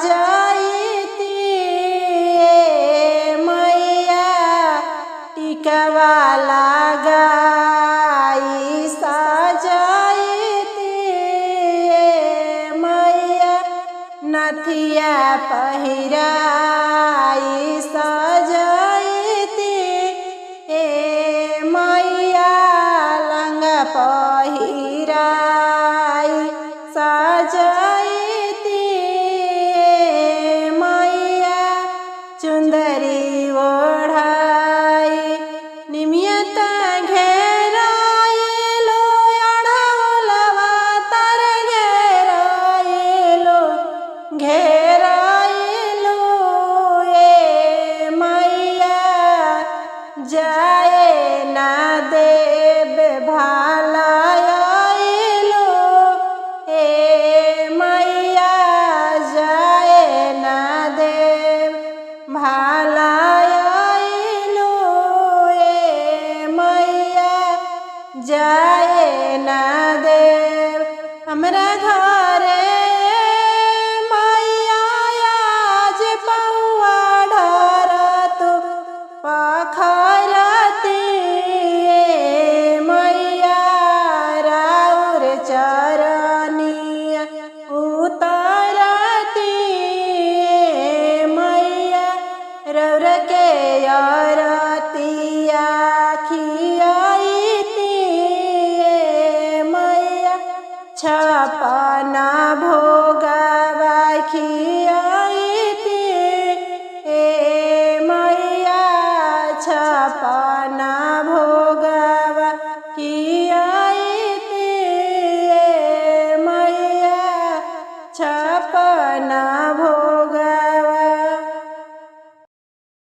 सजाईती मैया टिकवा लगाई सजाईती मैया नथिया पहिराई सजाईती मैया लंगा पहिराई सजाईती मैया चुंदरी ओढ़ाई निमियत घेरायलो अड़हुलवा तर घेरायलो घेरायलो मैया जाए ना देव भालायलो मैया जाए ना देव भालायलो मैया जाए ना देव हमरा घरे मैया आज पौआ ढरत पखरती मैया राउर चरनिया उतरती मैया रौर के अरतिया खियाईती मैया छपना भोगवा खिया